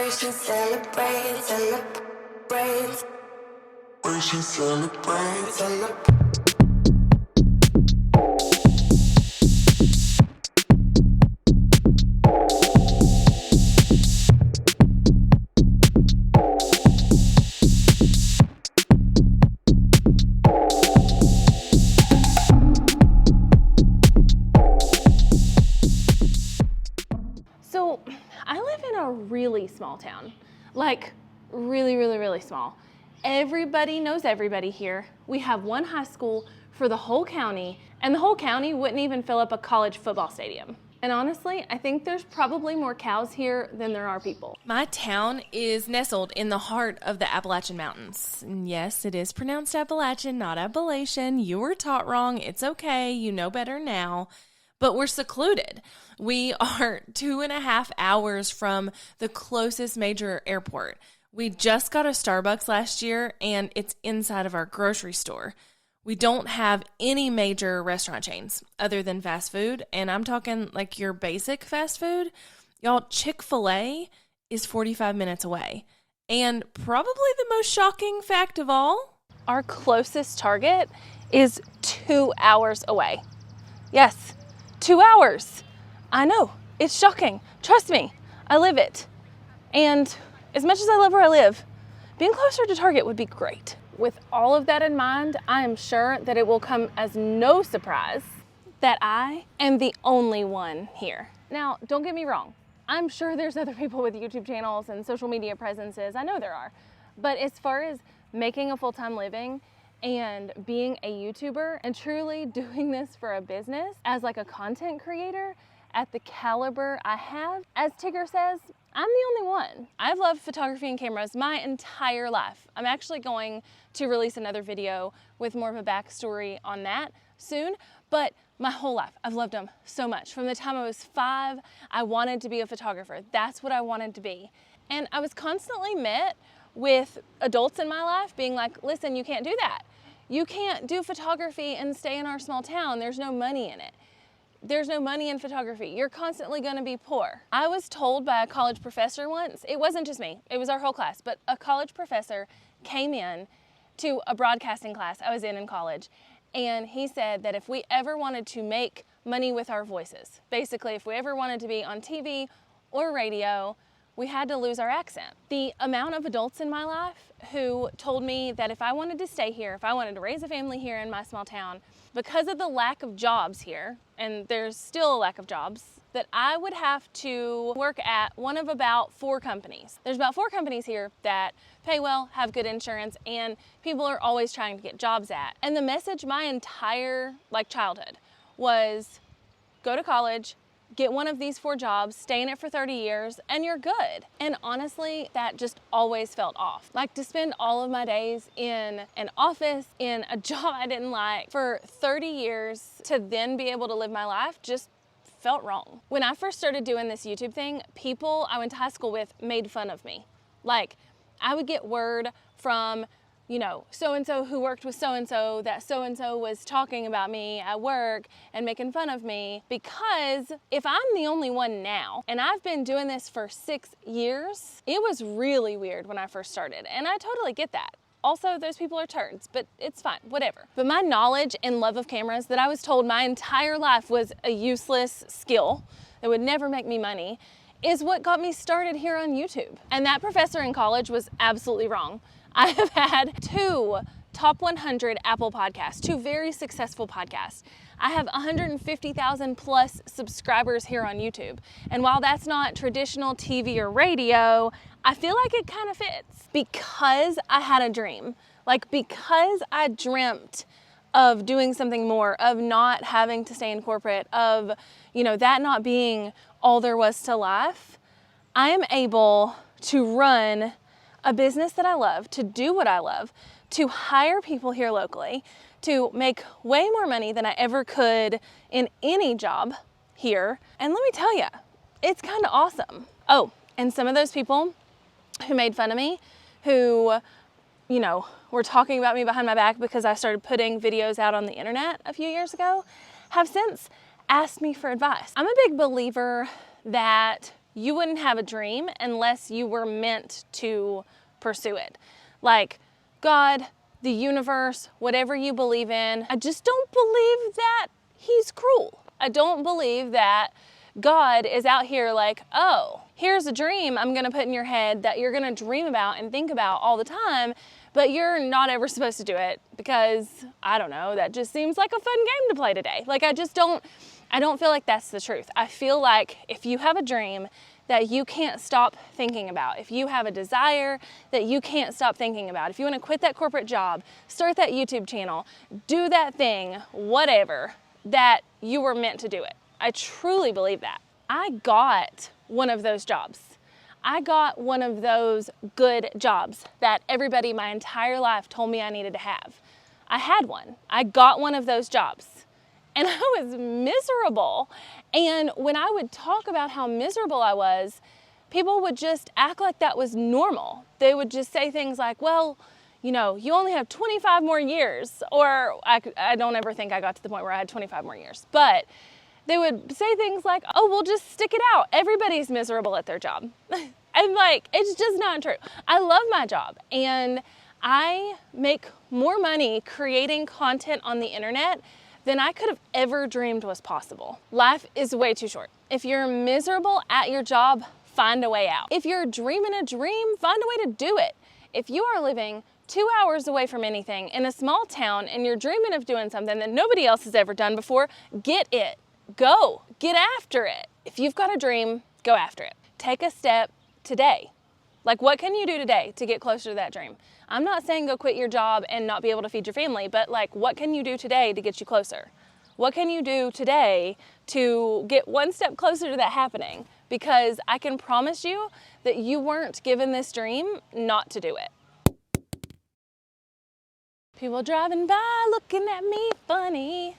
should celebrate, celebrate. We should celebrate, celebrate. So I live in a really small town, like really small. Everybody knows everybody here. We have one high school for the whole county, and the whole county wouldn't even fill up a college football stadium. And honestly, I think there's probably more cows here than there are people. My town is nestled in the heart of the Appalachian Mountains. And yes, it is pronounced Appalachian, not Appalachian. You were taught wrong. It's okay. You know better now. But we're secluded. We are 2.5 hours from the closest major airport. We just got a Starbucks last year, and it's inside of our grocery store. We don't have any major restaurant chains other than fast food, and I'm talking like your basic fast food. Y'all, Chick-fil-A is 45 minutes away. And probably the most shocking fact of all, our closest Target is 2 hours away. Yes, 2 hours. I know, it's shocking. Trust me, I live it. And as much as I love where I live, being closer to Target would be great. With all of that in mind, I am sure that it will come as no surprise that I am the only one here. Now, don't get me wrong. I'm sure there's other people with YouTube channels and social media presences. I know there are. But as far as making a full-time living and being a YouTuber and truly doing this for a business as like a content creator at the caliber I have, as Tigger says, I'm the only one. I've loved photography and cameras my entire life. I'm actually going to release another video with more of a backstory on that soon, but my whole life, I've loved them so much. From the time I was 5, I wanted to be a photographer. That's what I wanted to be. And I was constantly met with adults in my life being like, listen, you can't do that. You can't do photography and stay in our small town. There's no money in it. There's no money in photography. You're constantly gonna be poor. I was told by a college professor once, it wasn't just me, it was our whole class, but a college professor came in to a broadcasting class I was in college, and he said that if we ever wanted to make money with our voices, basically if we ever wanted to be on TV or radio, we had to lose our accent. The amount of adults in my life who told me that if I wanted to stay here, if I wanted to raise a family here in my small town, because of the lack of jobs here, and there's still a lack of jobs, that I would have to work at one of about 4 companies. There's about 4 companies here that pay well, have good insurance, and people are always trying to get jobs at. And the message my entire childhood was, go to college, get one of these 4 jobs, stay in it for 30 years, and you're good. And honestly, that just always felt off. Like, to spend all of my days in an office, in a job I didn't like, for 30 years, to then be able to live my life just felt wrong. When I first started doing this YouTube thing, people I went to high school with made fun of me. Like, I would get word from so-and-so who worked with so-and-so that so-and-so was talking about me at work and making fun of me, because if I'm the only one now and I've been doing this for 6 years, it was really weird when I first started, and I totally get that. Also, those people are turds, but it's fine, whatever. But my knowledge and love of cameras that I was told my entire life was a useless skill that would never make me money is what got me started here on YouTube. And that professor in college was absolutely wrong. I have had 2 top 100 Apple podcasts, 2 very successful podcasts. I have 150,000 plus subscribers here on YouTube. And while that's not traditional TV or radio, I feel like it kind of fits because I had a dream. Because I dreamt of doing something more, of not having to stay in corporate, of, that not being all there was to life. I am able to run a business that I love, to do what I love, to hire people here locally, to make way more money than I ever could in any job here. And let me tell you, it's kind of awesome. Oh, and some of those people who made fun of me, who, were talking about me behind my back because I started putting videos out on the internet a few years ago, have since asked me for advice. I'm a big believer that you wouldn't have a dream unless you were meant to pursue it. Like God, the universe, whatever you believe in, I just don't believe that he's cruel. I don't believe that God is out here like, oh, here's a dream I'm gonna put in your head that you're gonna dream about and think about all the time, but you're not ever supposed to do it because, I don't know, that just seems like a fun game to play today. Like I don't feel like that's the truth. I feel like if you have a dream that you can't stop thinking about, if you have a desire that you can't stop thinking about, if you wanna quit that corporate job, start that YouTube channel, do that thing, whatever, that you were meant to do it. I truly believe that. I got one of those jobs. I got one of those good jobs that everybody my entire life told me I needed to have. I had one. I got one of those jobs and I was miserable. And when I would talk about how miserable I was, people would just act like that was normal. They would just say things like, well, you know, you only have 25 more years. Or I don't ever think I got to the point where I had 25 more years. But they would say things like, oh, we'll just stick it out. Everybody's miserable at their job. And like, it's just not true. I love my job and I make more money creating content on the internet than I could have ever dreamed was possible. Life is way too short. If you're miserable at your job, find a way out. If you're dreaming a dream, find a way to do it. If you are living 2 hours away from anything in a small town and you're dreaming of doing something that nobody else has ever done before, get it. Go, get after it. If you've got a dream, go after it. Take a step today. Like what can you do today to get closer to that dream? I'm not saying go quit your job and not be able to feed your family, but like what can you do today to get you closer? What can you do today to get one step closer to that happening? Because I can promise you that you weren't given this dream not to do it. People driving by looking at me funny.